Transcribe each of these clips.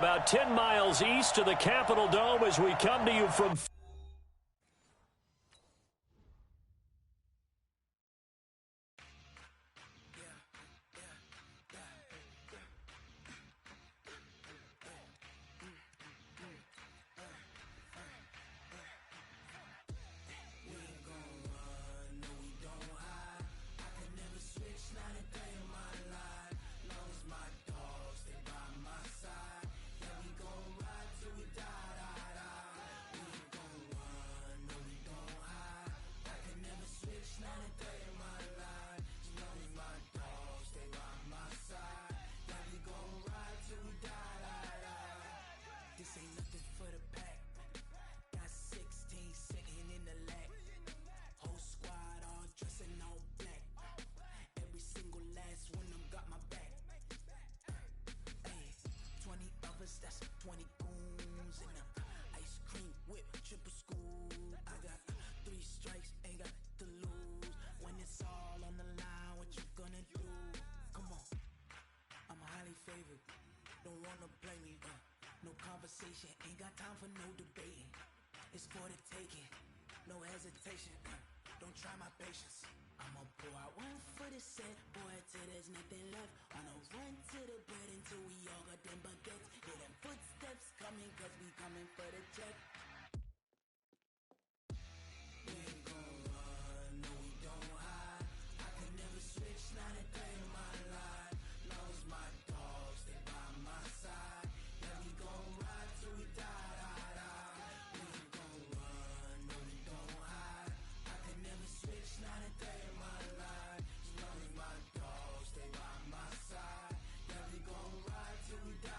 about 10 miles east of the Capitol Dome as we come to you from... No conversation, ain't got time for no debating. It's for the taking, no hesitation. Don't try my patience. I'ma pour out one for the set, boy, till there's nothing left. On a run to the bread until we all got them baguettes. Hear them footsteps coming, cause we coming for the check. We ain't gon' run, no we don't hide. I can never switch, not a day in my life. Long as my dogs stay by my side. Yeah, we gon' ride till we die. We ain't gon' run, no we don't hide. I can never switch, not a day in my life. As long as my dogs stay by my side. Yeah, we gon' ride till we die.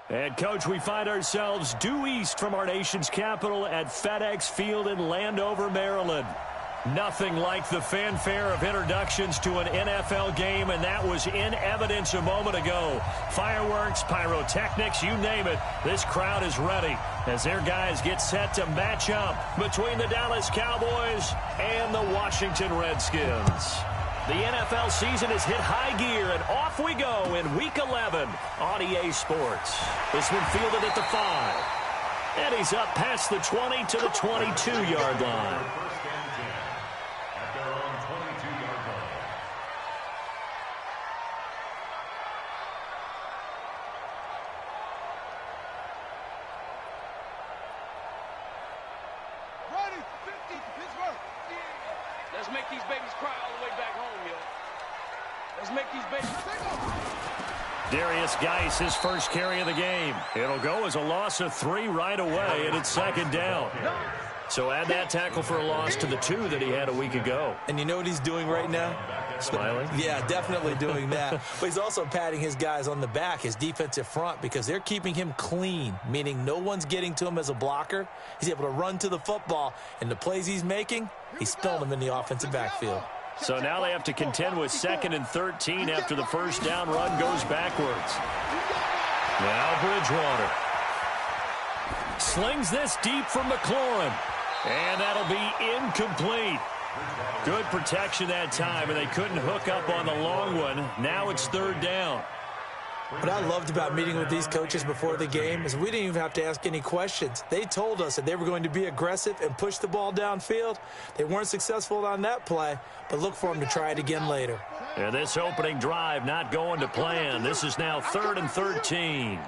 And, Coach, we find ourselves due east from our nation's capital at FedEx Field in Landover, Maryland. Nothing like the fanfare of introductions to an NFL game, and that was in evidence a moment ago. Fireworks, pyrotechnics, you name it. This crowd is ready as their guys get set to match up between the Dallas Cowboys and the Washington Redskins. The NFL season has hit high gear, and off we go in Week 11 on EA Sports. This one fielded at the 5. And he's up past the 20 to the 22-yard line. Let's make these babies cry all the way back home, yo. Let's make these babies Darius Geis, his first carry of the game. It'll go as a loss of 3 right away, and it's second down. So add that tackle for a loss to the 2 that he had a week ago. And you know what he's doing right now? Smiling? Yeah, definitely doing that. But he's also patting his guys on the back, his defensive front, because they're keeping him clean, meaning no one's getting to him as a blocker. He's able to run to the football, and the plays he's making, he's spilling them in the offensive backfield. So now they have to contend with 2nd and 13 after the first down run goes backwards. Now Bridgewater slings this deep from McLaurin, and that'll be incomplete. Good protection that time, and they couldn't hook up on the long one. Now it's 3rd down. What I loved about meeting with these coaches before the game is we didn't even have to ask any questions. They told us that they were going to be aggressive and push the ball downfield. They weren't successful on that play, but look for them to try it again later. And this opening drive not going to plan. This is now 3rd and 13.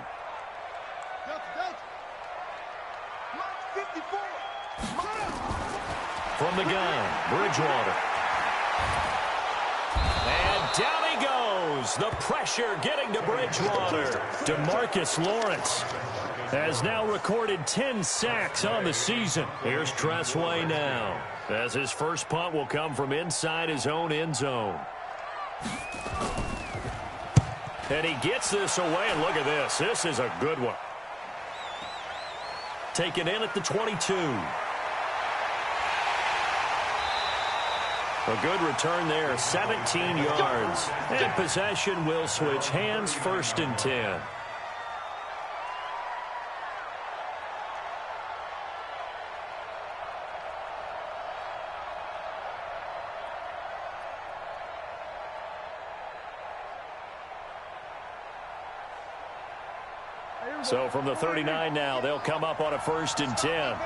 From the gun, Bridgewater. And down he goes. The pressure getting to Bridgewater. DeMarcus Lawrence has now recorded 10 sacks on the season. Here's Tressway now. as his first punt will come from inside his own end zone. And he gets this away, and look at this. This is a good one. Taken in at the 22. A good return there, 17 yards. And possession will switch hands, 1st and 10. So from the 39 now, they'll come up on a 1st and 10.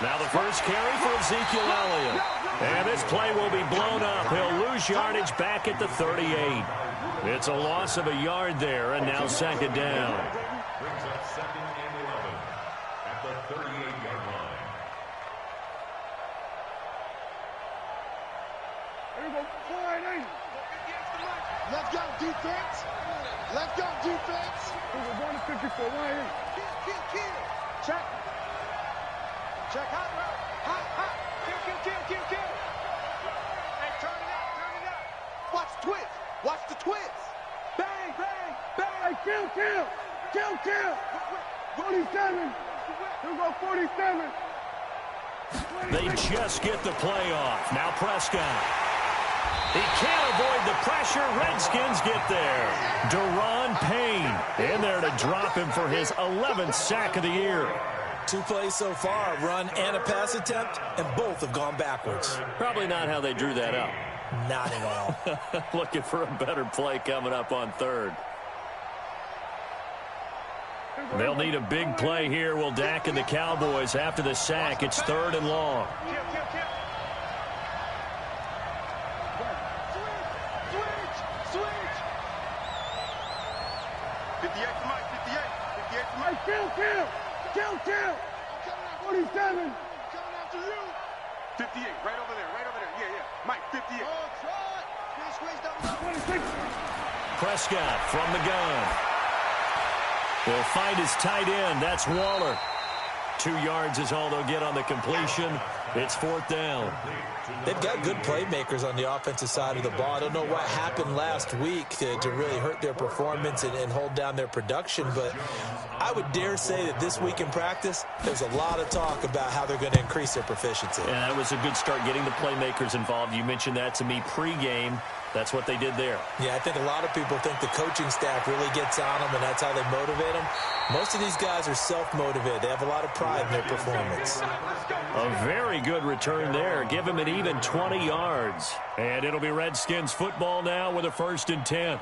Now the first carry for Ezekiel Elliott. And this play will be blown up. He'll lose yardage back at the 38. It's a loss of a yard there, and now 2nd down. Brings up 2nd and 11 at the 38-yard line. Let's go, defense. Let's go, defense. We're going to 54. Kill. Check. Check. Hot. Kill. Hey, turn it out. Watch the twist. Watch the twist. Bang. Hey, kill. 47. We'll go 47. They just get the play off. Now Prescott. He can't avoid the pressure. Redskins get there. Daron Payne in there to drop him for his 11th sack of the year. 2 plays so far, a run and a pass attempt, and both have gone backwards. Probably not how they drew that up. Not at all. Looking for a better play coming up on 3rd. They'll need a big play here. Will Dak and the Cowboys after the sack. It's 3rd and long. Kill. 47. Coming after you. 58, right over there. Yeah. Mike, 58. Prescott from the gun. Will find his tight end. That's Waller. 2 yards is all they'll get on the completion. It's 4th down. They've got good playmakers on the offensive side of the ball. I don't know what happened last week to really hurt their performance and hold down their production, but I would dare say that this week in practice, there's a lot of talk about how they're going to increase their proficiency. Yeah, that was a good start getting the playmakers involved. You mentioned that to me pregame. That's what they did there. Yeah, I think a lot of people think the coaching staff really gets on them, and that's how they motivate them. Most of these guys are self-motivated. They have a lot of pride in their performance. A very good return there. Give him an even 20 yards. And it'll be Redskins football now with a 1st and 10.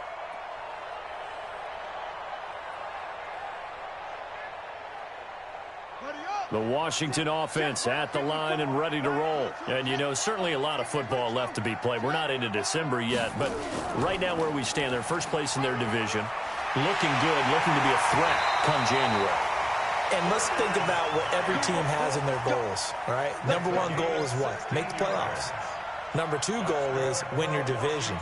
The Washington offense at the line and ready to roll. And, you know, certainly a lot of football left to be played. We're not into December yet, but right now where we stand, they're first place in their division. Looking good, looking to be a threat come January. And let's think about what every team has in their goals, all right? Number 1 goal is what? Make the playoffs. Number 2 goal is win your division.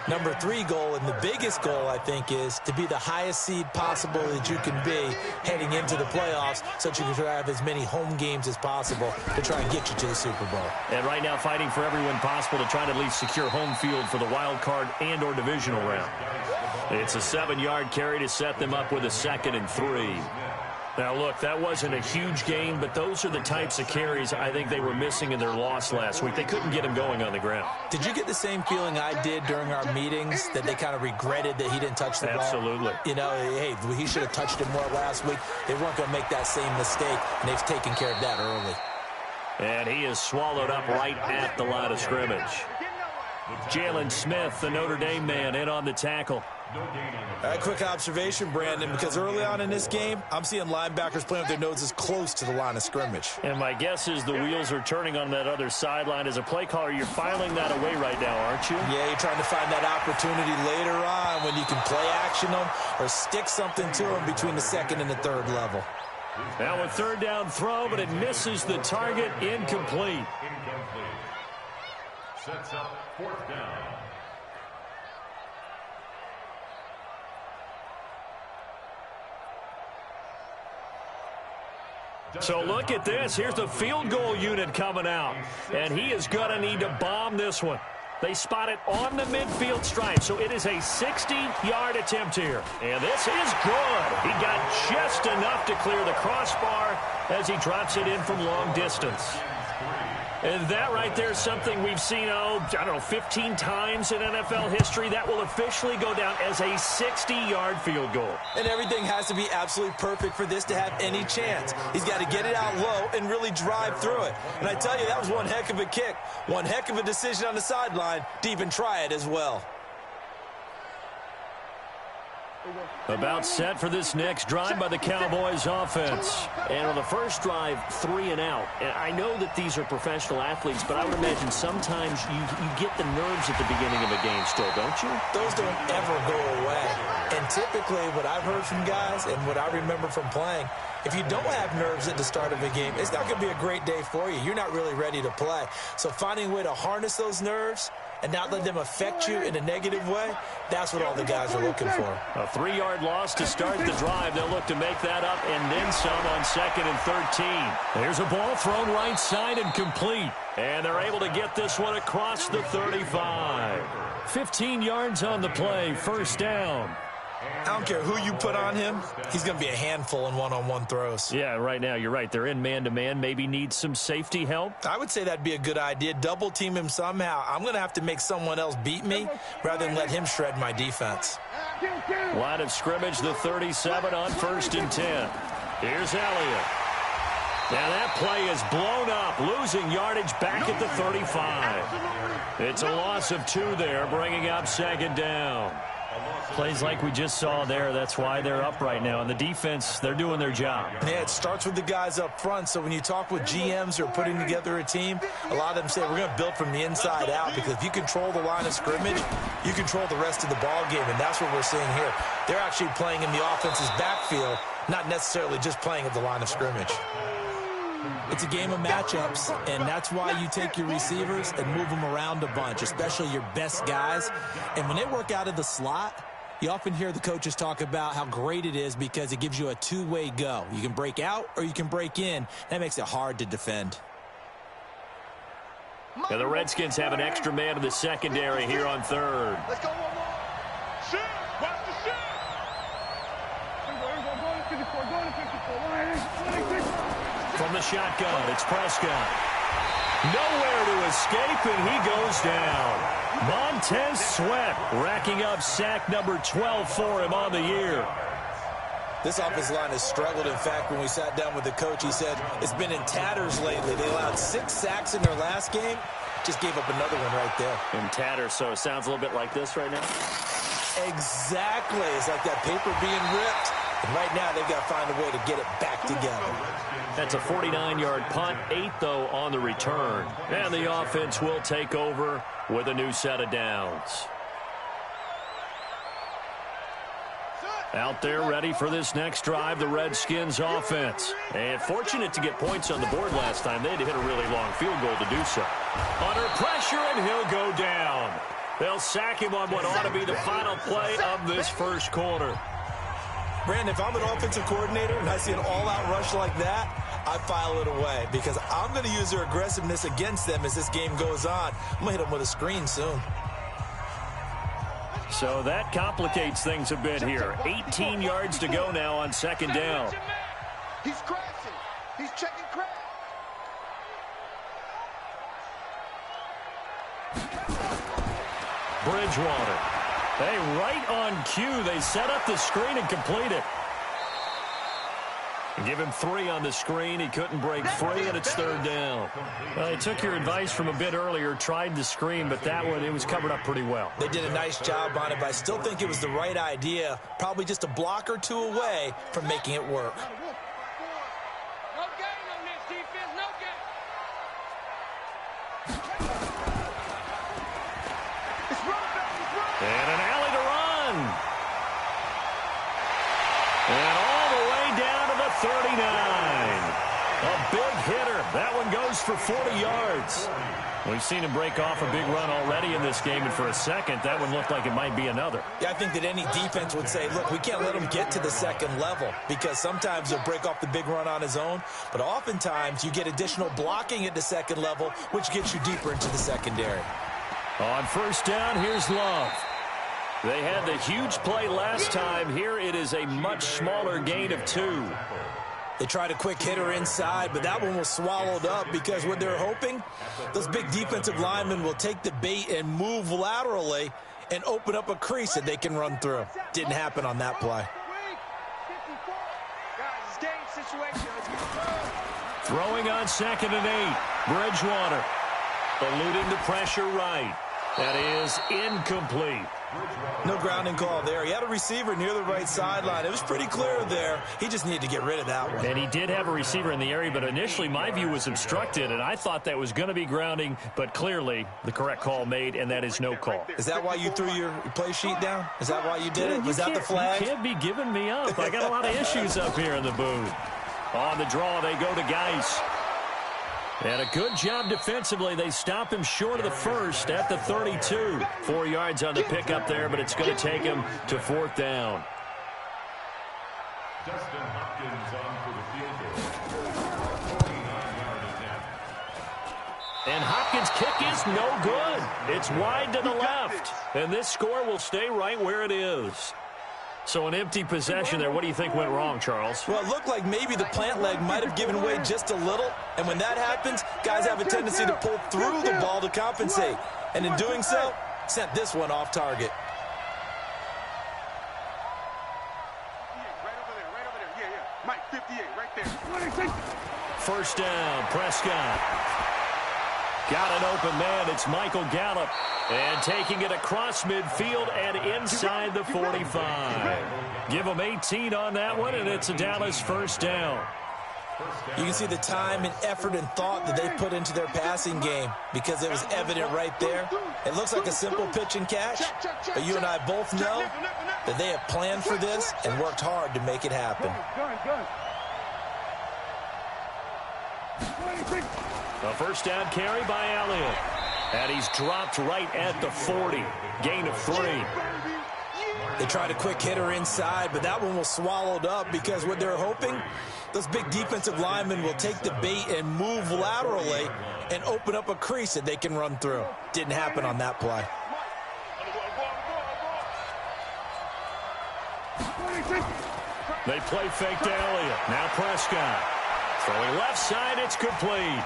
Number 3 goal, and the biggest goal, I think, is to be the highest seed possible that you can be heading into the playoffs so that you can try to have as many home games as possible to try and get you to the Super Bowl. And right now fighting for every win possible to try to at least secure home field for the wild card and or divisional round. It's a 7-yard carry to set them up with a 2nd and 3. Now, look, that wasn't a huge gain, but those are the types of carries I think they were missing in their loss last week. They couldn't get him going on the ground. Did you get the same feeling I did during our meetings, that they kind of regretted that he didn't touch the ball? Absolutely. You know, hey, he should have touched it more last week. They weren't going to make that same mistake, and they've taken care of that early. And he is swallowed up right at the line of scrimmage. Jalen Smith, the Notre Dame man, in on the tackle. A quick observation, Brandon, because early on in this game, I'm seeing linebackers playing with their noses close to the line of scrimmage. And my guess is the wheels are turning on that other sideline. As a play caller, you're filing that away right now, aren't you? Yeah, you're trying to find that opportunity later on when you can play action them or stick something to them between the 2nd and the 3rd level. Now a 3rd down throw, but it misses the target. Incomplete. Sets up 4th down. So look at this. Here's the field goal unit coming out. And he is going to need to bomb this one. They spot it on the midfield stripe, so it is a 60-yard attempt here. And this is good. He got just enough to clear the crossbar as he drops it in from long distance. And that right there is something we've seen, 15 times in NFL history. That will officially go down as a 60-yard field goal. And everything has to be absolutely perfect for this to have any chance. He's got to get it out low and really drive through it. And I tell you, that was one heck of a kick. One heck of a decision on the sideline to even try it as well. About set for this next drive by the Cowboys offense. And on the first drive, 3 and out. And I know that these are professional athletes, but I would imagine sometimes you get the nerves at the beginning of a game still, don't you? Those don't ever go away. And typically what I've heard from guys and what I remember from playing, if you don't have nerves at the start of a game, it's not going to be a great day for you. You're not really ready to play. So finding a way to harness those nerves and not let them affect you in a negative way, that's what all the guys are looking for. A 3-yard loss to start the drive. They'll look to make that up and then some on 2nd and 13. There's a ball thrown right side and complete. And they're able to get this one across the 35. 15 yards on the play, first down. I don't care who you put on him, he's going to be a handful in one-on-one throws. Yeah, right now you're right. They're in man-to-man, maybe need some safety help. I would say that'd be a good idea. Double team him somehow. I'm going to have to make someone else beat me rather than let him shred my defense. Line of scrimmage, the 37 on 1st and 10. Here's Elliott. Now that play is blown up, losing yardage back at the 35. It's a loss of 2 there, bringing up 2nd down. Plays like we just saw there, that's why they're up right now. And the defense, they're doing their job. Yeah, it starts with the guys up front. So when you talk with GMs who are putting together a team, a lot of them say we're going to build from the inside out, because if you control the line of scrimmage, you control the rest of the ball game, and that's what we're seeing here. They're actually playing in the offense's backfield, not necessarily just playing at the line of scrimmage. It's a game of matchups, and that's why you take your receivers and move them around a bunch, especially your best guys. And when they work out of the slot, you often hear the coaches talk about how great it is because it gives you a two-way go. You can break out or you can break in. That makes it hard to defend. And the Redskins have an extra man in the secondary here on 3rd. Let's go one more. Shoot. Watch the shoot. From the shotgun, it's Prescott. Nowhere to escape, and he goes down. Montez Sweat racking up sack number 12 for him on the year. This offensive line has struggled. In fact, when we sat down with the coach, he said it's been in tatters lately. They allowed 6 sacks in their last game. Just gave up another one right there. In tatters, so it sounds a little bit like this right now. Exactly. It's like that paper being ripped. And right now, they've got to find a way to get it back together. That's a 49-yard punt, 8, though, on the return. And the offense will take over with a new set of downs. Out there ready for this next drive, the Redskins offense. And fortunate to get points on the board last time. They had to hit a really long field goal to do so. Under pressure, and he'll go down. They'll sack him on what ought to be the final play of this first quarter. Brandon, if I'm an offensive coordinator and I see an all-out rush like that, I file it away because I'm going to use their aggressiveness against them as this game goes on. I'm going to hit them with a screen soon. So that complicates things a bit here. 18 yards to go now on 2nd down. He's crashing. He's checking crash. Bridgewater. Hey, right on cue. They set up the screen and complete it. Give him 3 on the screen. He couldn't break free, and it's 3rd down. Well, they took your advice from a bit earlier, tried the screen, but that one, it was covered up pretty well. They did a nice job on it, but I still think it was the right idea. Probably just a block or 2 away from making it work. No gain on this defense, no gain. And an alley to run. And all the way down to the 39. A big hitter. That one goes goes for 40 yards. We've seen him break off a big run already in this game, and for a second, that one looked like it might be another. Yeah, I think that any defense would say, look, we can't let him get to the second level, because sometimes he'll break off the big run on his own, but oftentimes you get additional blocking at the second level, which gets you deeper into the secondary. On first down, here's Love. They had the huge play last time. Here it is a much smaller gain of 2. They tried a quick hitter inside, but that one was swallowed up because what they're hoping, those big defensive linemen will take the bait and move laterally and open up a crease that they can run through. Didn't happen on that play. Throwing on 2nd and 8. Bridgewater eluding the pressure right. That is incomplete. No grounding call there. He had a receiver near the right sideline. It was pretty clear there. He just needed to get rid of that one. And he did have a receiver in the area, but initially my view was obstructed, and I thought that was going to be grounding, but clearly the correct call made, and that is no call. Is that why you threw your play sheet down? Is that why you did it? Was that the flag? You can't be giving me up. I got a lot of issues up here in the booth. On the draw, they go to Geis. And a good job defensively. They stop him short of the first at the 32. 4 yards on the pickup there, but it's going to take him to 4th down. Justin Hopkins on for the field goal. 49-yard attempt. And Hopkins' kick is no good. It's wide to the left. And this score will stay right where it is. So an empty possession there. What do you think went wrong, Charles? Well, it looked like maybe the plant leg might have given way just a little. And when that happens, guys have a tendency to pull through the ball to compensate. And in doing so, sent this one off target. Mike, 58, right there. First down, Prescott. Got an open man. It's Michael Gallup. And taking it across midfield and inside the 45. Give them 18 on that one, and it's a Dallas first down. You can see the time and effort and thought that they put into their passing game because it was evident right there. It looks like a simple pitch and catch, but you and I both know that they have planned for this and worked hard to make it happen. A first down carry by Elliott. And he's dropped right at the 40. Gain of 3. They tried a quick hitter inside, but that one was swallowed up because what they're hoping, those big defensive linemen will take the bait and move laterally and open up a crease that they can run through. Didn't happen on that play. They play fake to Elliott. Now Prescott. Throwing left side, it's complete.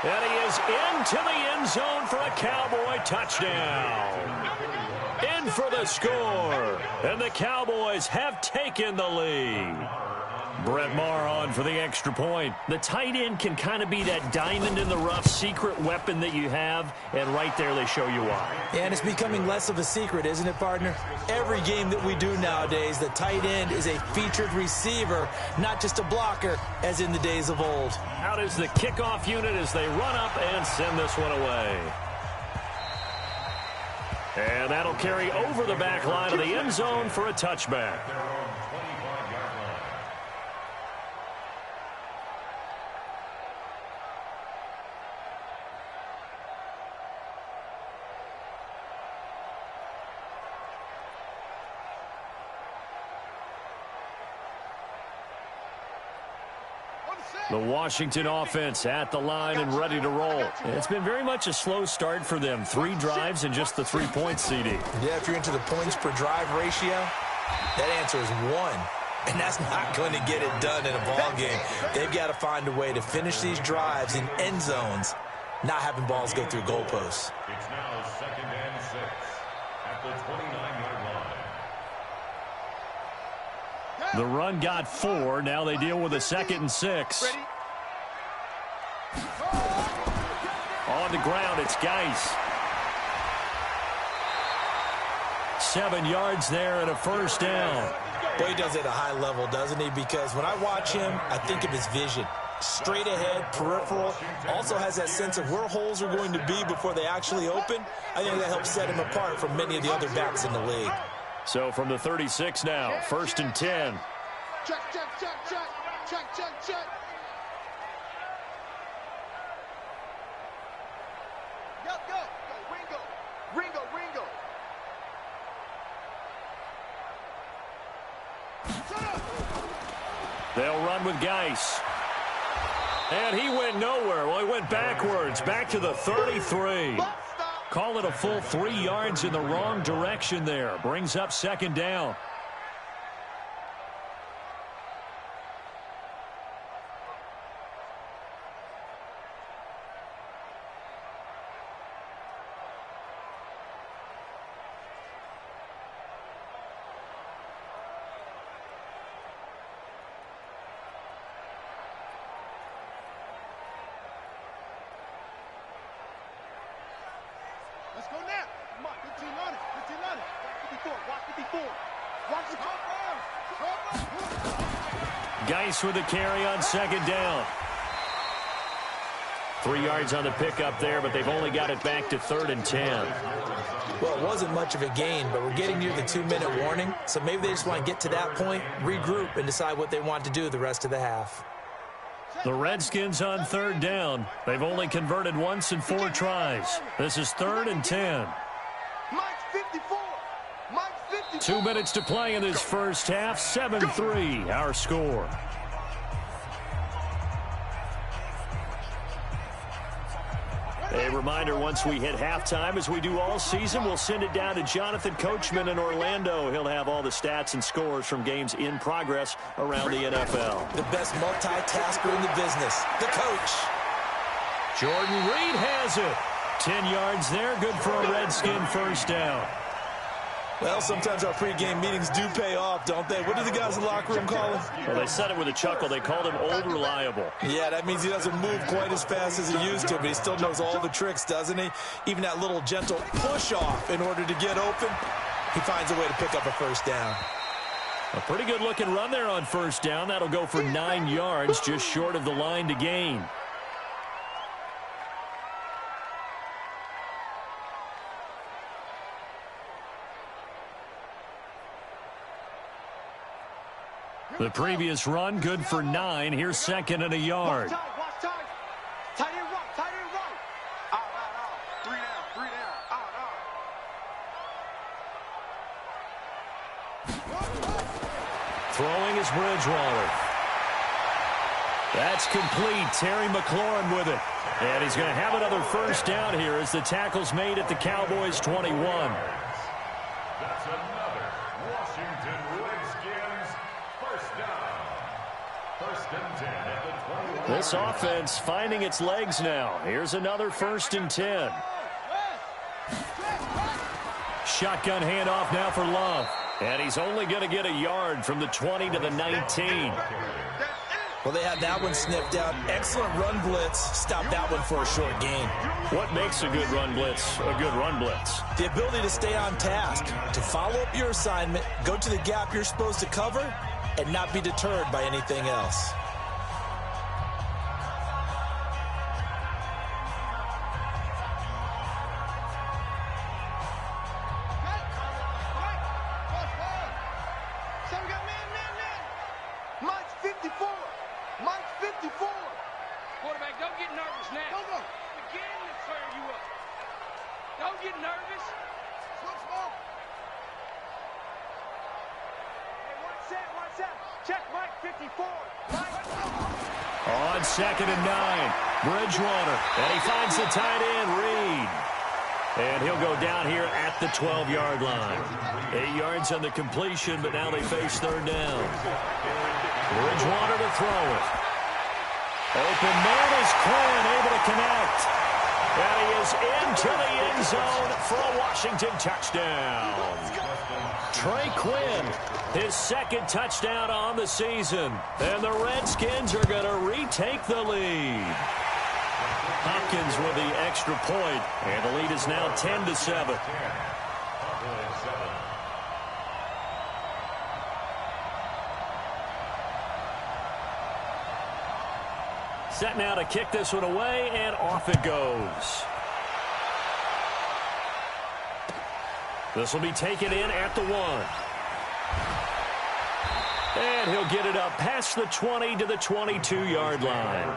And he is into the end zone for a Cowboy touchdown. In for the score. And the Cowboys have taken the lead. Brett Maher on for the extra point. The tight end can kind of be that diamond in the rough secret weapon that you have, and right there they show you why. And it's becoming less of a secret, isn't it, partner? Every game that we do nowadays, the tight end is a featured receiver, not just a blocker, as in the days of old. Out is the kickoff unit as they run up and send this one away. And that'll carry over the back line of the end zone for a touchback. The Washington offense at the line and ready to roll. It's been very much a slow start for them. 3 drives and just the 3 points, CD. Yeah, if you're into the points per drive ratio, that answer is 1. And that's not going to get it done in a ball game. They've got to find a way to finish these drives in end zones, not having balls go through goalposts. It's now 2nd and 6 at the 29-yard line. The run got 4. Now they deal with a 2nd and 6. On the ground, it's Geis. 7 yards there and a first down. Boy, he does it at a high level, doesn't he? Because when I watch him, I think of his vision. Straight ahead, peripheral. Also has that sense of where holes are going to be before they actually open. I think that helps set him apart from many of the other backs in the league. So from the 36 now, 1st and 10. Check, check, check, check. Check, check, check. They'll run with Geis. And he went nowhere. Well, he went backwards, back to the 33. Call it a full 3 yards in the wrong direction there. Brings up second down. Let's go now. Come on, 15 on it. 15 on it. Watch 54. Watch the Geis with the carry on second down. 3 yards on the pickup there, but they've only got it back to 3rd and 10. Well, it wasn't much of a gain, but we're getting near the 2-minute warning, so maybe they just want to get to that point, regroup, and decide what they want to do the rest of the half. The Redskins on 3rd down. They've only converted once in 4 tries. This is 3rd and 10. 2 minutes to play in this first half. 7-3 our score. A reminder, once we hit halftime, as we do all season, we'll send it down to Jonathan Coachman in Orlando. He'll have all the stats and scores from games in progress around the NFL. The best multitasker in the business, the coach. Jordan Reed has it. 10 yards there, good for a Redskin first down. Well, sometimes our pregame meetings do pay off, don't they? What do the guys in the locker room call him? Well, they said it with a chuckle. They called him Old Reliable. Yeah, that means he doesn't move quite as fast as he used to, but he still knows all the tricks, doesn't he? Even that little gentle push-off in order to get open, he finds a way to pick up a first down. A pretty good-looking run there on first down. That'll go for 9 yards, just short of the line to gain. The previous run, good for 9. Here's 2nd and a yard. Watch time. Tight end run. Out. 3 down. Out. Throwing is Bridgewater. That's complete. Terry McLaurin with it. And he's going to have another first down here as the tackle's made at the Cowboys' 21. That's another Washington Redskins first down. 1st and 10 at the 21. This offense finding its legs now. Here's another 1st and 10. Shotgun handoff now for Love. And he's only going to get a yard from the 20 to the 19. Well, they had that one sniffed out. Excellent run blitz. Stopped that one for a short gain. What makes a good run blitz a good run blitz? The ability to stay on task, to follow up your assignment, go to the gap you're supposed to cover, and not be deterred by anything else. Quarterback, don't get nervous now. Beginning to fire you up. Don't get nervous. Hey, one set. Check Mike 54. On 2nd and 9, Bridgewater. And he finds the tight end, Reed. And he'll go down here at the 12-yard line. 8 yards on the completion, but now they face 3rd down. Bridgewater to throw it. Open man is Quinn, able to connect. And he is into the end zone for a Washington touchdown. Trey Quinn, his 2nd touchdown on the season. And the Redskins are going to retake the lead. Hopkins with the extra point, and the lead is now 10-7. Set now to kick this one away, and off it goes. This will be taken in at the 1. And he'll get it up past the 20 to the 22-yard line.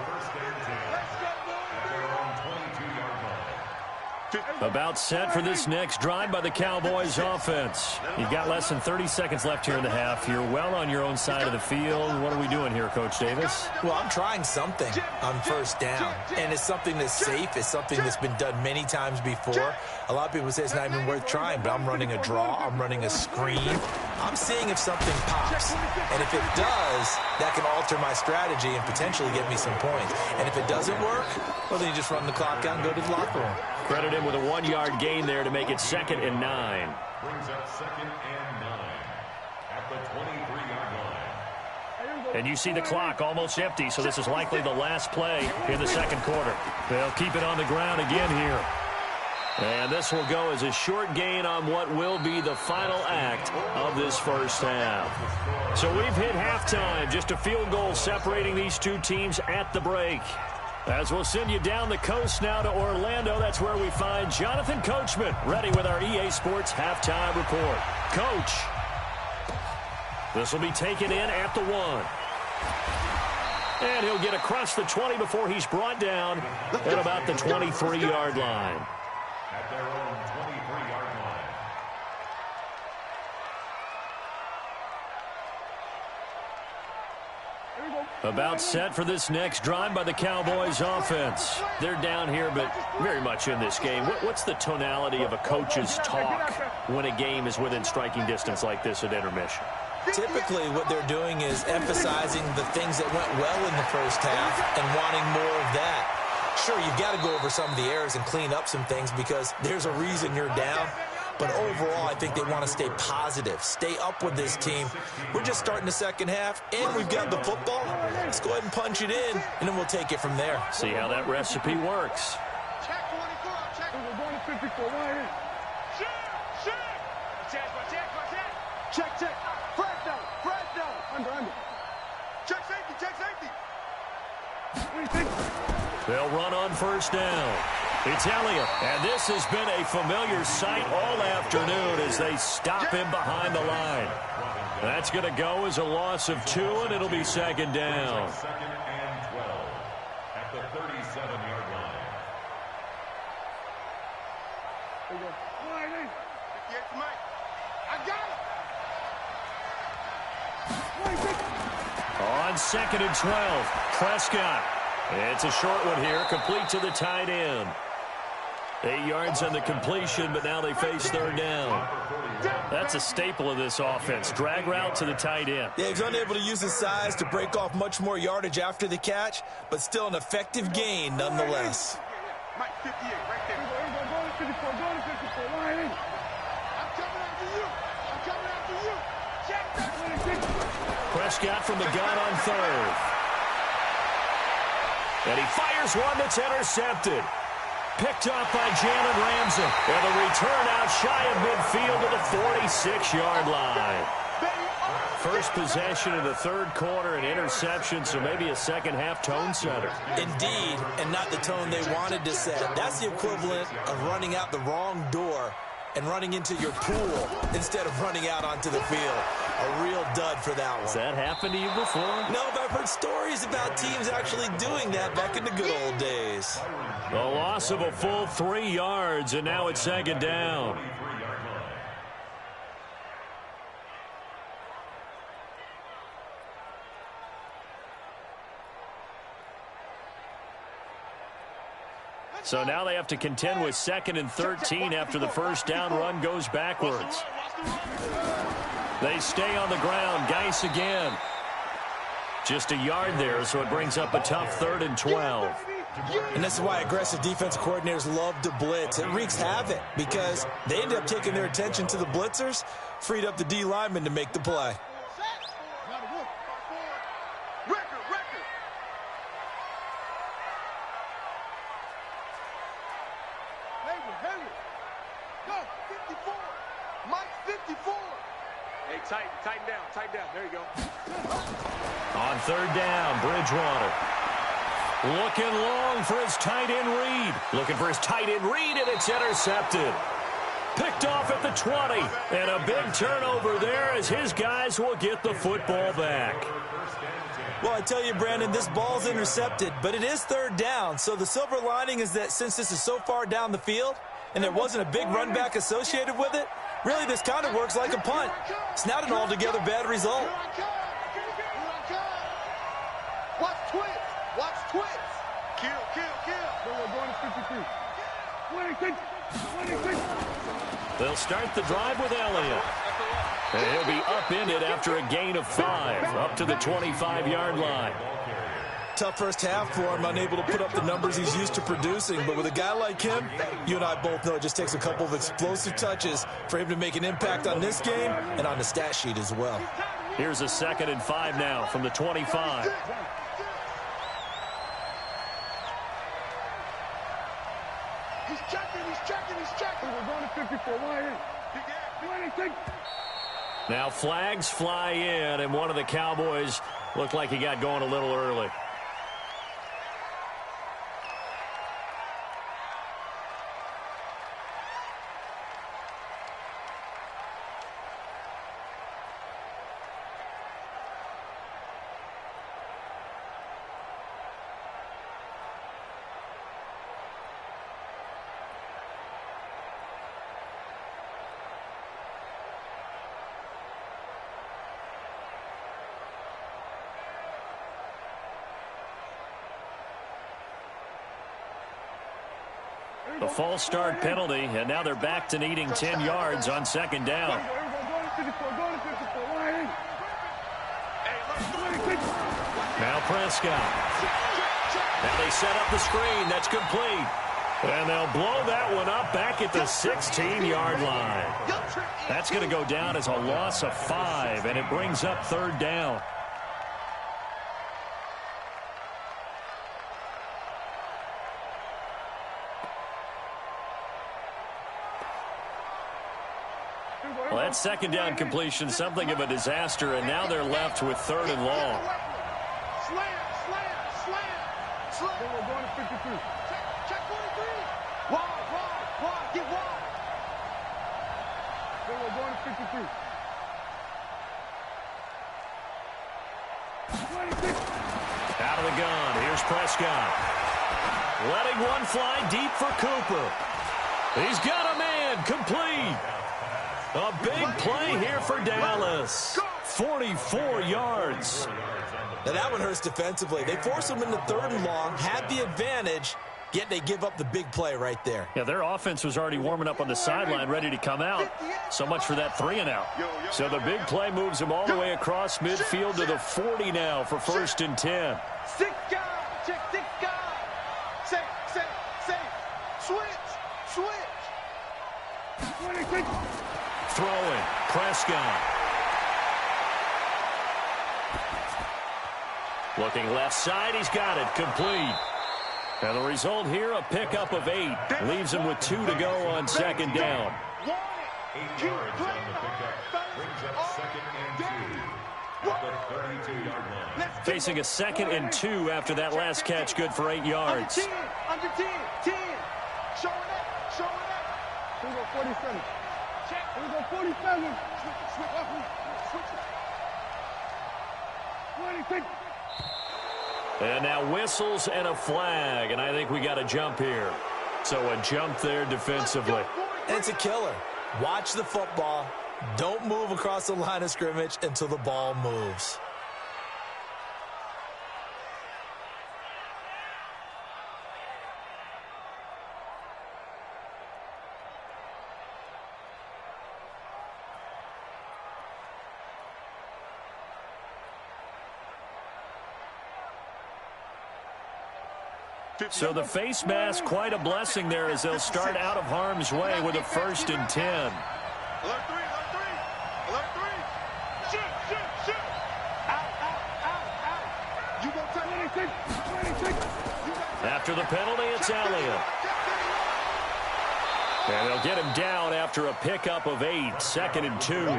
About set for this next drive by the Cowboys offense. You've got less than 30 seconds left here in the half. You're well on your own side of the field. What are we doing here, Coach Davis? Well, I'm trying something on first down, and it's something that's safe. It's something that's been done many times before. A lot of people say it's not even worth trying, but I'm running a draw. I'm running a screen. I'm seeing if something pops, and if it does, that can alter my strategy and potentially get me some points. And if it doesn't work, well, then you just run the clock out and go to the locker room. Credit him with a 1-yard gain there to make it 2nd and 9. Brings up 2nd and 9 at the 23-yard line. And you see the clock almost empty, so this is likely the last play in the second quarter. They'll keep it on the ground again here. And this will go as a short gain on what will be the final act of this first half. So we've hit halftime, just a field goal separating these two teams at the break. As we'll send you down the coast now to Orlando, that's where we find Jonathan Coachman, ready with our EA Sports halftime report. Coach, this will be taken in at the 1. And he'll get across the 20 before he's brought down at about the 23-yard line. At their own 23-yard line. About set for this next drive by the Cowboys offense. They're down here, but very much in this game. What's the tonality of a coach's talk when a game is within striking distance like this at intermission? Typically, what they're doing is emphasizing the things that went well in the first half and wanting more of that. Sure, you've got to go over some of the errors and clean up some things because there's a reason you're down. But overall, I think they want to stay positive, stay up with this team. We're just starting the second half, and we've got the football. Let's go ahead and punch it in, and then we'll take it from there. See how that recipe works. Check 24, check. We're going to 54, right in. Check, check. Flag down. Under. Check safety. They'll run on first down. It's Elliott, and this has been a familiar sight all afternoon as they stop him behind the line. That's going to go as a loss of 2, and it'll be 2nd down. 2nd and 12 at the 37-yard line. There you go. Right in. 58 to Mike. I got it. On 2nd and 12, Prescott. It's a short one here, complete to the tight end. 8 yards on the completion, but now they face 3rd down. That's a staple of this offense. Drag route to the tight end. Yeah, he's unable to use his size to break off much more yardage after the catch, but still an effective gain nonetheless. Mike, 58, right there. Go to 54, right in. I'm coming after you. Check that. Prescott from the gun on 3rd. And he fires one that's intercepted. Picked off by Jalen Ramsey. And the return out shy of midfield to the 46-yard line. First possession of the 3rd quarter, an interception, so maybe a second-half tone setter. Indeed, and not the tone they wanted to set. That's the equivalent of running out the wrong door and running into your pool instead of running out onto the field. A real dud for that one. Has that happened to you before? No, but I've heard stories about teams actually doing that back in the good old days. The loss of a full 3 yards, and now it's 2nd down. So now they have to contend with 2nd and 13 after the first down run goes backwards. They stay on the ground. Geis again. Just a yard there, so it brings up a tough 3rd and 12. And this is why aggressive defensive coordinators love to blitz. It wreaks havoc because they end up taking their attention to the blitzers, freed up the D lineman to make the play. Tighten down. There you go. On 3rd down, Bridgewater. Looking long for his tight end read. And it's intercepted. Picked off at the 20. And a big turnover there as his guys will get the football back. Well, I tell you, Brandon, this ball's intercepted, but it is 3rd down. So the silver lining is that since this is so far down the field, and there wasn't a big run back associated with it, really this kind of works like a punt. It's not an altogether bad result. Watch twits. Watch twits. Kill. We're going to 53. 26. They'll start the drive with Elliott. And he'll be upended after a gain of 5, up to the 25-yard line. Tough first half for him, unable to put up the numbers he's used to producing. But with a guy like him, you and I both know it just takes a couple of explosive touches for him to make an impact on this game and on the stat sheet as well. Here's a 2nd and 5 now from the 25. He's checking. We're going to 54. 26. Now flags fly in, and one of the Cowboys looked like he got going a little early. A false start penalty, and now they're back to needing 10 yards on 2nd down. Now Prescott. Now they set up the screen. That's complete. And they'll blow that one up back at the 16-yard line. That's going to go down as a loss of 5, and it brings up 3rd down. Well, that 2nd down completion, something of a disaster, and now they're left with 3rd and long. Slam. We're going to 53. Check 43. Wide. Get wide. Then we're going to 53. 26. Out of the gun. Here's Prescott. Letting one fly deep for Cooper. He's got a man. Complete. A big play here for Dallas. 44 yards. Now that one hurts defensively. They force him into 3rd and long, had the advantage, yet they give up the big play right there. Yeah, their offense was already warming up on the sideline, ready to come out. So much for that 3-and-out. So the big play moves them all the way across midfield to the 40 now for 1st and 10. 6 guys. Check 6 guys. Safe. Switch. 26. Throwing. Prescott. Looking left side. He's got it. Complete. And the result here, a pickup of 8. Leaves him with 2 to go on 2nd down. 8 yards on the pickup. Brings up 2nd and 2 at the 32-yard line. Facing a 2nd and 2 after that last catch, good for 8 yards. Under 10. Showing up. We go 47. Check. We go 47. Switch. 26. And now whistles and a flag, and I think we got a jump here. So a jump there defensively. And it's a killer. Watch the football. Don't move across the line of scrimmage until the ball moves. So the face mask, quite a blessing there as they'll start out of harm's way with a 1st and 10. Alert 3. Shoot. Out. You go 26. After the penalty, it's Elliott. And they'll get him down after a pickup of 8, 2nd and 2.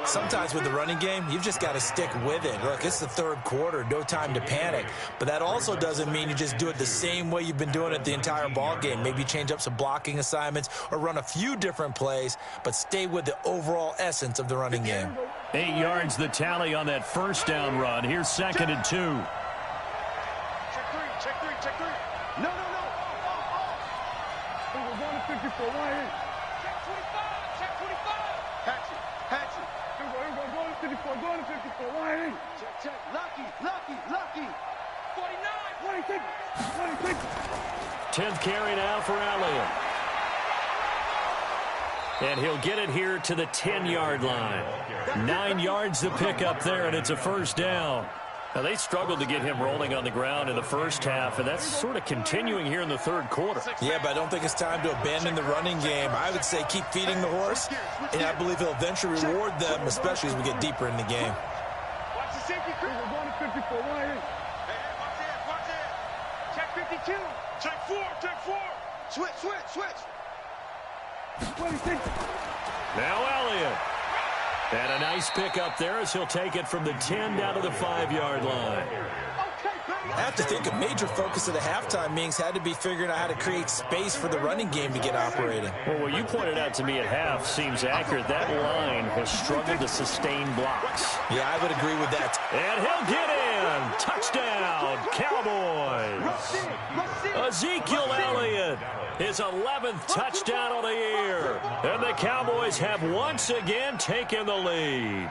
Sometimes with the running game, you've just got to stick with it. Look, it's the 3rd quarter, no time to panic. But that also doesn't mean you just do it the same way you've been doing it the entire ball game. Maybe change up some blocking assignments or run a few different plays, but stay with the overall essence of the running game. 8 yards the tally on that 1st down run. Here's 2nd and 2. Check 3. No. We're going to 54. Line in. Check 25. Check 25. Hatchet. Hatchet. Here we go. Going to 54. Going to 54. Line in. Check, check. Lucky. Lucky. Lucky. 49. 26. 26. 10th carry now for Elliott. And he'll get it here to the 10-yard line. 9 yards to pick up there, and it's a first down. Now, they struggled to get him rolling on the ground in the first half, and that's sort of continuing here in the third quarter. Yeah, but I don't think it's time to abandon the running game. I would say keep feeding the horse, and I believe he'll eventually reward them, especially as we get deeper in the game. Watch the safety crew. We're going to 54. Line in. Hey, watch it. Watch it. Check 52. Check 4. Check 4. Switch, switch, switch. 26. Now Elliott. And a nice pick up there as he'll take it from the 10 down to the 5-yard line. I have to think a major focus of the halftime meetings had to be figuring out how to create space for the running game to get operating. Well, what you pointed out to me at half seems accurate. That line has struggled to sustain blocks. Yeah, I would agree with that. And he'll get in. Touchdown, Cowboys. Ezekiel Elliott, his 11th touchdown of the year. And the Cowboys have once again taken the lead.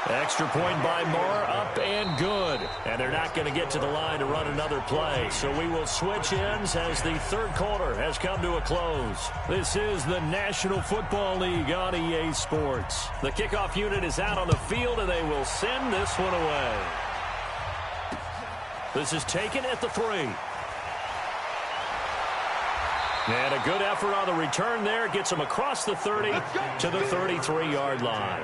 Extra point by Moore, up and good. And they're not going to get to the line to run another play. So we will switch ends as the third quarter has come to a close. This is the National Football League on EA Sports. The kickoff unit is out on the field, and they will send this one away. This is taken at the 3. And a good effort on the return there. Gets them across the 30 to the 33-yard line.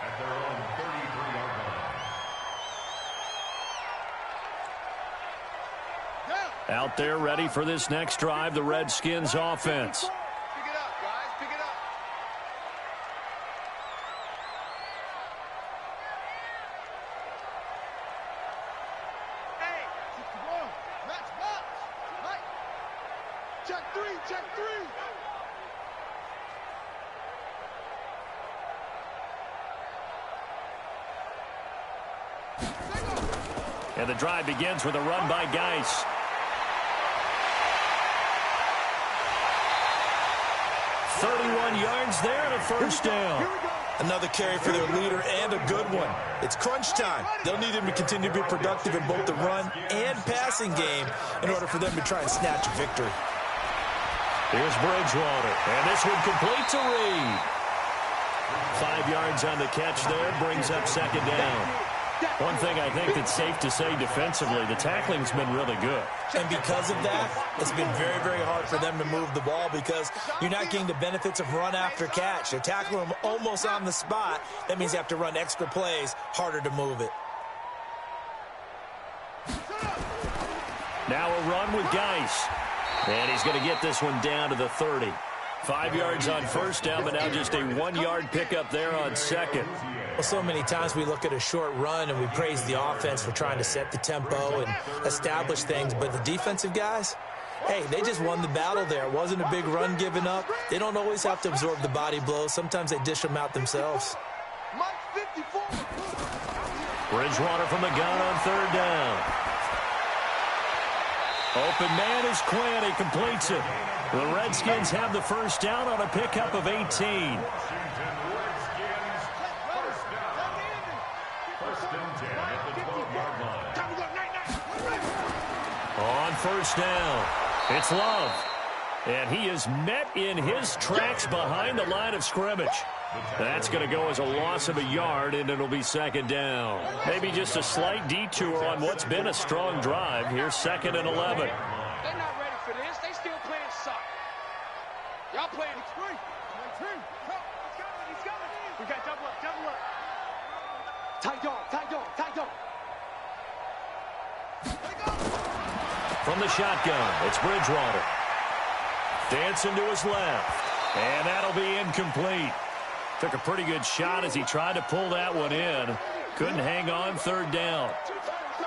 At their own 33-yard line. Out there ready for this next drive, the Redskins offense. Pick it up, guys. Pick it up. Hey, 61. Match box. Right. Check 3. Check 3. And the drive begins with a run by Geis. .31 yards there and a first down. Another carry for their leader and a good one. It's crunch time. They'll need him to continue to be productive in both the run and passing game in order for them to try and snatch a victory. Here's Bridgewater, and this one complete to Reed. 5 yards on the catch there, brings up second down. One thing I think that's safe to say defensively, the tackling's been really good. And because of that, it's been very, very hard for them to move the ball because you're not getting the benefits of run after catch. They're tackling them almost on the spot. That means you have to run extra plays, harder to move it. Now a run with Geis. And he's going to get this one down to the 30. 5 yards on first down, but now just a 1-yard pickup there on second. Well, so many times we look at a short run and we praise the offense for trying to set the tempo and establish things, but the defensive guys, hey, they just won the battle there. It wasn't a big run given up. They don't always have to absorb the body blows. Sometimes they dish them out themselves. Bridgewater from the gun on third down. Open man is Quinn. He completes it. The Redskins have the first down on a pickup of 18. First and 10 at the 12-yard line. On first down, it's Love. And he is met in his tracks behind the line of scrimmage. That's going to go as a loss of a yard, and it'll be second down. Maybe just a slight detour on what's been a strong drive. Here's second and 11. They're not ready for this. They still playing soft. Y'all playing free. He's coming. We got double up, double up. Tight dog, tight dog, tight dog. From the shotgun, it's Bridgewater. Dancing to his left. And that'll be incomplete. Took a pretty good shot as he tried to pull that one in. Couldn't hang on third down.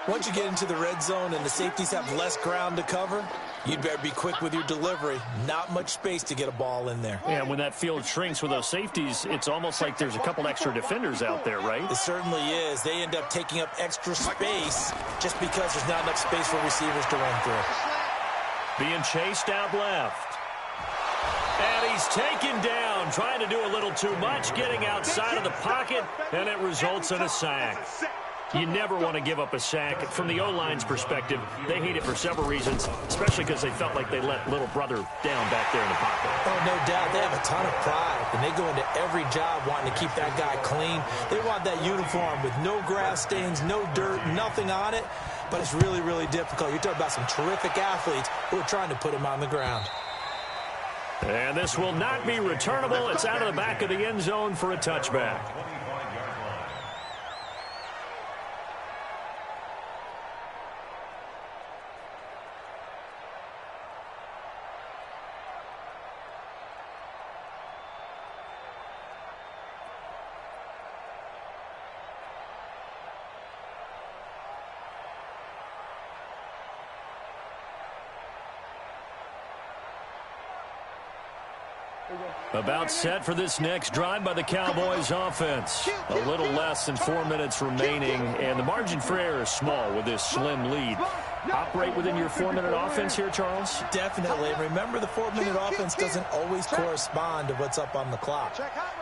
Once you get into the red zone and the safeties have less ground to cover, you'd better be quick with your delivery. Not much space to get a ball in there. Yeah, when that field shrinks with those safeties, it's almost like there's a couple extra defenders out there, right? It certainly is. They end up taking up extra space just because there's not enough space for receivers to run through. Being chased out left. And he's taken down, trying to do a little too much, getting outside of the pocket, and it results in a sack. You never want to give up a sack. From the O-line's perspective, they hate it for several reasons, especially because they felt like they let little brother down back there in the pocket. Oh, no doubt. They have a ton of pride, and they go into every job wanting to keep that guy clean. They want that uniform with no grass stains, no dirt, nothing on it, but it's really, really difficult. You're talking about some terrific athletes who are trying to put him on the ground. And this will not be returnable. It's out of the back of the end zone for a touchback. About set for this next drive by the Cowboys offense. A little less than 4 minutes remaining, and the margin for error is small with this slim lead. Operate within your 4-minute offense here, Charles? Definitely. Remember, the 4-minute offense doesn't always correspond to what's up on the clock.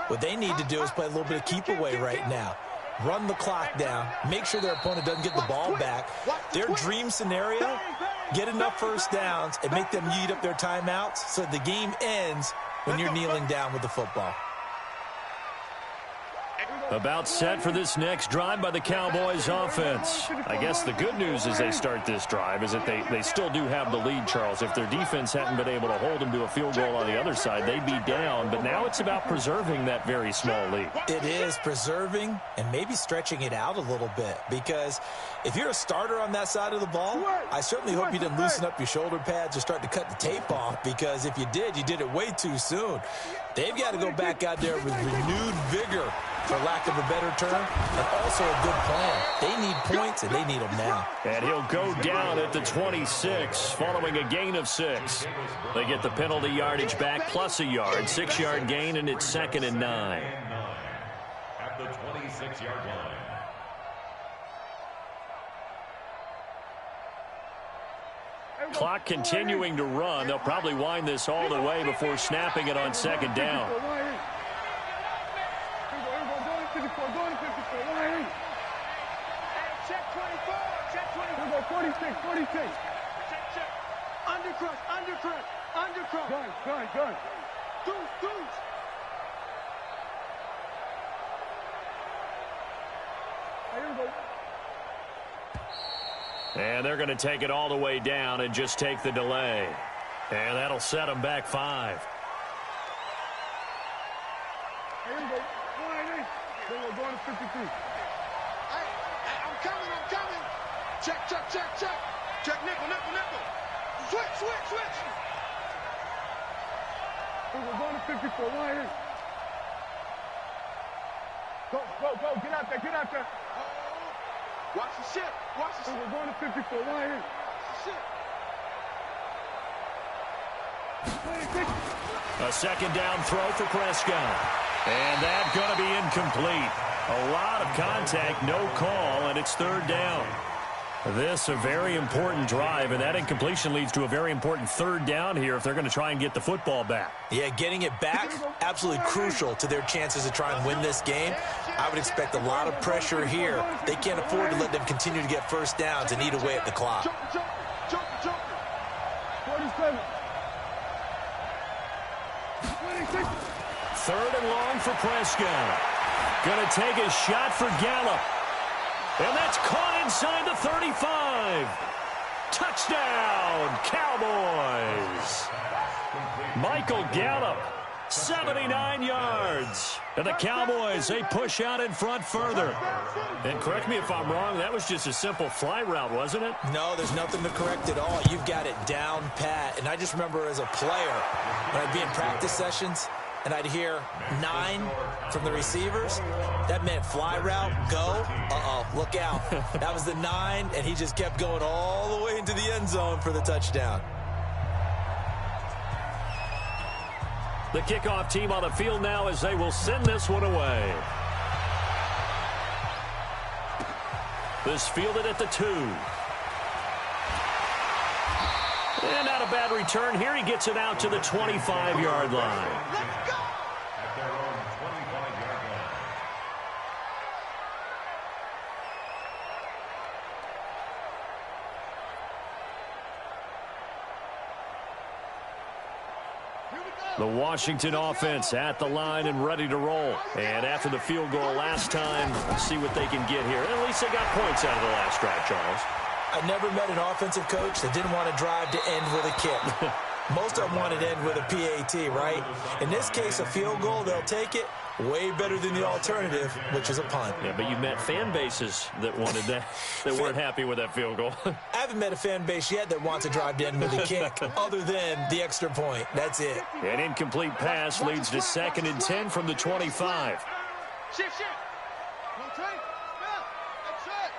What they need to do is play a little bit of keep away right now. Run the clock down. Make sure their opponent doesn't get the ball back. Their dream scenario, get enough first downs and make them eat up their timeouts so the game ends when you're kneeling down with the football. About set for this next drive by the Cowboys offense. I guess the good news as they start this drive is that they still do have the lead, Charles. If their defense hadn't been able to hold them to a field goal on the other side, they'd be down. But now it's about preserving that very small lead. It is preserving and maybe stretching it out a little bit, because if you're a starter on that side of the ball, I certainly hope you didn't loosen up your shoulder pads or start to cut the tape off, because if you did it way too soon. They've got to go back out there with renewed vigor, for lack of a better term, and also a good plan. They need points, and they need them now. And he'll go down at the 26, following a gain of 6. They get the penalty yardage back plus a yard, 6-yard gain, and it's 2nd and 9. At the 26-yard line. Clock continuing to run. They'll probably wind this all the way before snapping it on 2nd down. Check 24. Check 24. 46. Undercrush. Gun. Deuce. Here we go. And they're going to take it all the way down and just take the delay. And that'll set them back 5. Here we go. We're going to 53. I'm coming. Check. Check nickel. Switch. We're going to 54. Line in. Go. Get out there. Watch the ship. We're going to 54. Line in. A 2nd down throw for Prescott. And that's going to be incomplete. A lot of contact, no call, and it's 3rd down. This a very important drive, and that incompletion leads to a very important 3rd down here if they're going to try and get the football back. Yeah, getting it back, absolutely crucial to their chances to try and win this game. I would expect a lot of pressure here. They can't afford to let them continue to get first downs and eat away at the clock. 47. 3rd and long for Prescott. Going to take a shot for Gallup. And that's caught inside the 35. Touchdown, Cowboys. Michael Gallup, 79 yards. And the Cowboys, they push out in front further. And correct me if I'm wrong, that was just a simple fly route, wasn't it? No, there's nothing to correct at all. You've got it down pat. And I just remember as a player, when I'd be in practice sessions, and I'd hear 9 from the receivers, that meant fly route, go, look out. That was the 9, and he just kept going all the way into the end zone for the touchdown. The kickoff team on the field now as they will send this one away. This fielded at the 2. And not a bad return. Here he gets it out to the 25-yard line. At their own 25-yard line. The Washington offense at the line and ready to roll. And after the field goal last time, we'll see what they can get here. At least they got points out of the last drive, Charles. I never met an offensive coach that didn't want to drive to end with a kick. Most of them wanted to end with a PAT, right? In this case, a field goal, they'll take it. Way better than the alternative, which is a punt. Yeah, but you've met fan bases that wanted that, that weren't happy with that field goal. I haven't met a fan base yet that wants to drive to end with a kick, other than the extra point. That's it. An incomplete pass leads to 2nd and 10 from the 25. Shift. One time. That's it.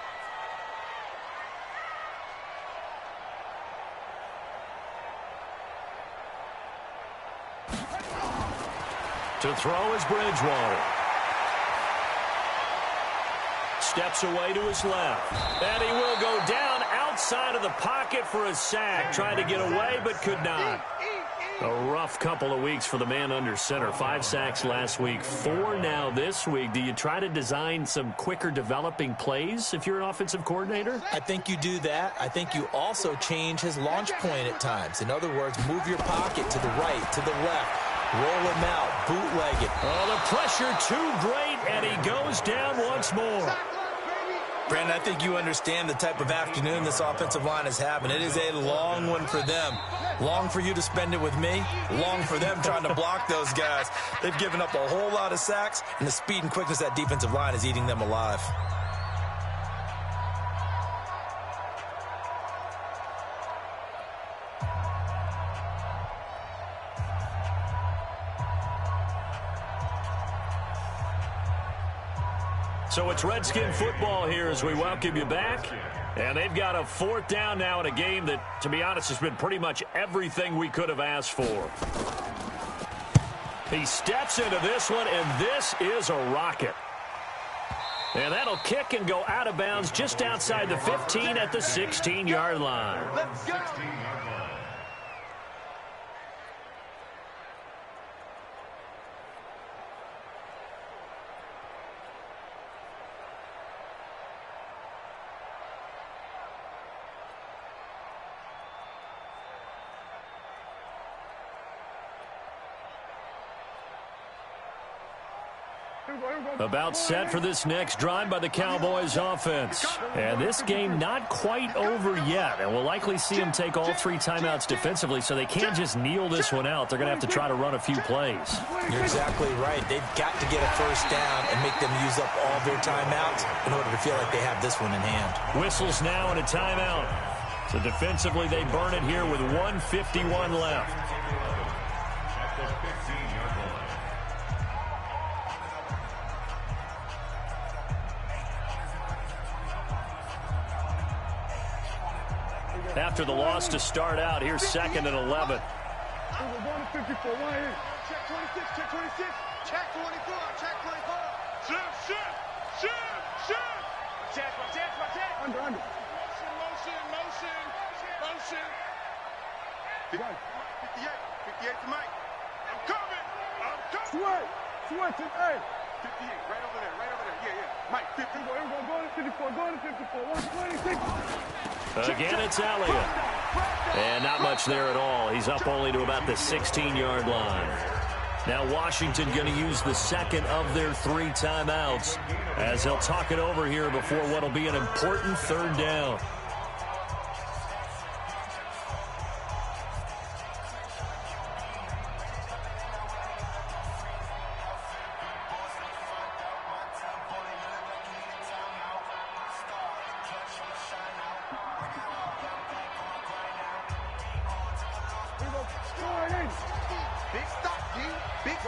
To throw is Bridgewater. Steps away to his left. And he will go down outside of the pocket for a sack. Trying to get away, but could not. A rough couple of weeks for the man under center. 5 sacks last week, 4 now this week. Do you try to design some quicker developing plays if you're an offensive coordinator? I think you do that. I think you also change his launch point at times. In other words, move your pocket to the right, to the left. Roll him out, bootleg it. Oh, the pressure too great, and he goes down once more. Brandon, I think you understand the type of afternoon this offensive line is having. It is a long one for them. Long for you to spend it with me. Long for them trying to block those guys. They've given up a whole lot of sacks, and the speed and quickness of that defensive line is eating them alive. So it's Redskin football here as we welcome you back. And they've got a 4th down now in a game that, to be honest, has been pretty much everything we could have asked for. He steps into this one, and this is a rocket. And that'll kick and go out of bounds just outside the 15 at the 16-yard line. Let's go. 16-yard line. About set for this next drive by the Cowboys offense. And this game not quite over yet. And we'll likely see them take all 3 timeouts defensively, so they can't just kneel this one out. They're going to have to try to run a few plays. You're exactly right. They've got to get a 1st down and make them use up all their timeouts in order to feel like they have this one in hand. Whistles now and a timeout. So defensively, they burn it here with 1:51 left. At the 15-yard line. After the loss to start out, here's 2nd and 11. We're going to 54. One here. Check 26. Check 26. Check 24. Check 24. Shift. Check. Under. Motion. 58 to Mike. I'm coming. Sweat. Hey. 58. Right over there. Yeah. Mike, 54. Go to 54. 126. Again, it's Elliott. And not much there at all. He's up only to about the 16-yard line. Now Washington going to use the 2nd of their 3 timeouts as they'll talk it over here before what will be an important 3rd down.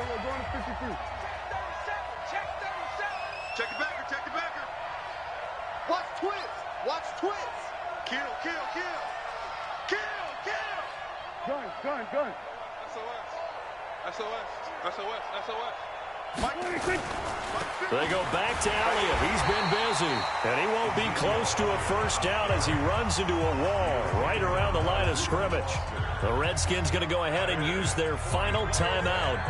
Go on to 53. Check 37. Check the backer, check the backer. Watch twist. Watch twist. Kill, kill, kill. Kill, kill. Gun. SOS. SOS. SOS. SOS. Mike 26. They go back to Elliott. He's been busy. And he won't be close to a first down as he runs into a wall right around the line of scrimmage. The Redskins going to go ahead and use their final timeout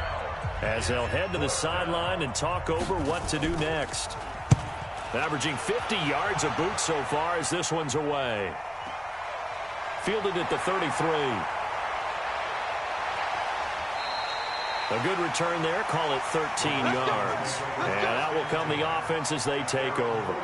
as they'll head to the sideline and talk over what to do next. Averaging 50 yards a boot so far as this one's away. Fielded at the 33. A good return there. Call it 13 yards. And out will come the offense as they take over.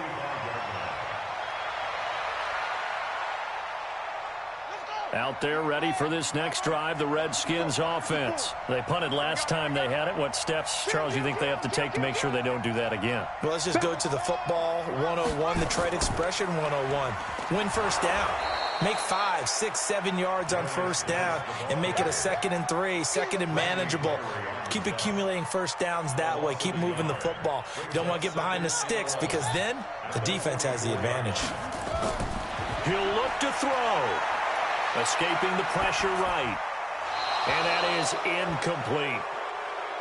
Out there ready for this next drive, the Redskins offense. They punted last time they had it. What steps, Charles, you think they have to take to make sure they don't do that again? Well, let's just go to the football 101, the trade expression 101. Win first down. Make 5, 6, 7 yards on first down and make it a 2nd and 3, 2nd and manageable. Keep accumulating first downs that way. Keep moving the football. You don't want to get behind the sticks because then the defense has the advantage. He'll look to throw. Escaping the pressure right. And that is incomplete.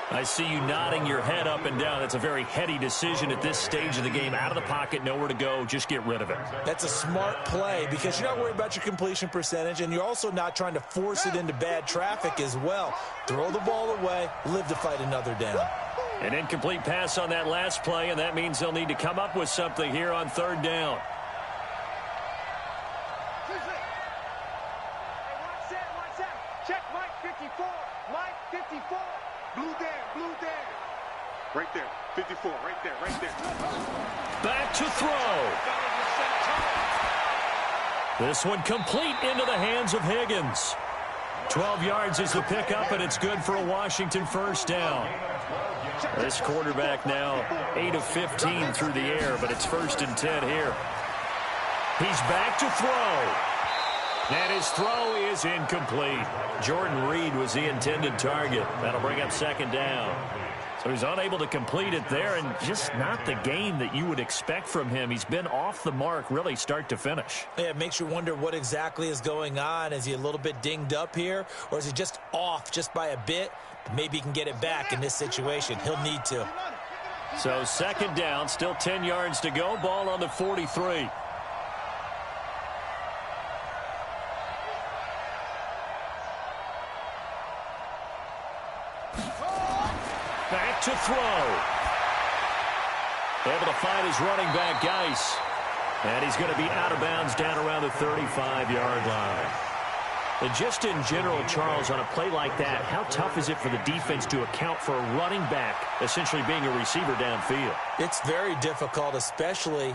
I see you nodding your head up and down. That's a very heady decision at this stage of the game. Out of the pocket, nowhere to go. Just get rid of it. That's a smart play because you're not worried about your completion percentage, and you're also not trying to force it into bad traffic as well. Throw the ball away, live to fight another down. An incomplete pass on that last play, and that means they'll need to come up with something here on third down. Check Mike 54. Mike 54. Blue Dan. Right there. 54. Right there. Back to throw. This one complete into the hands of Higgins. 12 yards is the pickup, and it's good for a Washington first down. This quarterback now 8 of 15 through the air, but it's 1st and 10 here. He's back to throw. And his throw is incomplete. Jordan Reed was the intended target. That'll bring up 2nd down. So he's unable to complete it there, and just not the game that you would expect from him. He's been off the mark really start to finish. Yeah, it makes you wonder what exactly is going on. Is he a little bit dinged up here, or is he just off just by a bit? Maybe he can get it back in this situation. He'll need to. So 2nd down, still 10 yards to go. Ball on the 43. Back to throw. Able to find his running back, Geis. And he's going to be out of bounds down around the 35-yard line. And just in general, Charles, on a play like that, how tough is it for the defense to account for a running back essentially being a receiver downfield? It's very difficult, especially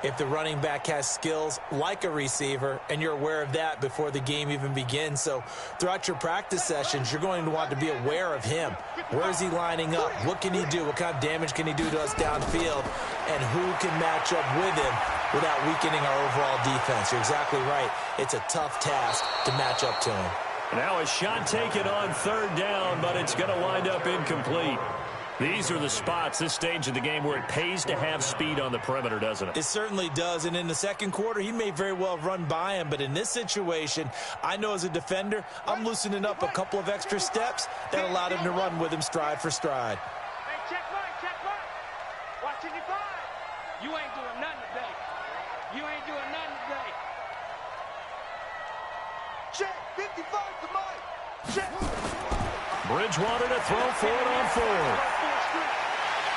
if the running back has skills like a receiver, and you're aware of that before the game even begins. So throughout your practice sessions, you're going to want to be aware of him. Where is he lining up? What can he do? What kind of damage can he do to us downfield? And who can match up with him without weakening our overall defense? You're exactly right. It's a tough task to match up to him. Now a shot taken on 3rd down, but it's going to wind up incomplete. These are the spots, this stage of the game, where it pays to have speed on the perimeter, doesn't it? It certainly does, and in the 2nd quarter, he may very well have run by him, but in this situation, I know as a defender, I'm loosening up a couple of extra steps that allowed him to run with him stride for stride. Hey, check Mike. Watching your five. You ain't doing nothing today. Check. 55 to Mike. Check. Bridgewater to throw for it on 4th.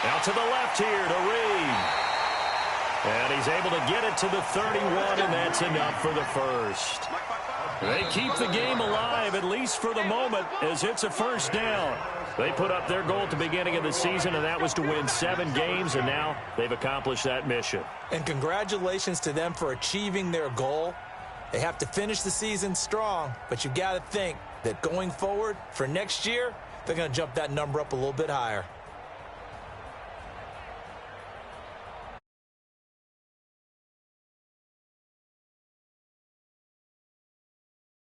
Out to the left here to Reed. And he's able to get it to the 31, and that's enough for the first. They keep the game alive, at least for the moment, as it's a first down. They put up their goal at the beginning of the season, and that was to win 7 games, and now they've accomplished that mission. And congratulations to them for achieving their goal. They have to finish the season strong, but you've got to think that going forward for next year, they're going to jump that number up a little bit higher.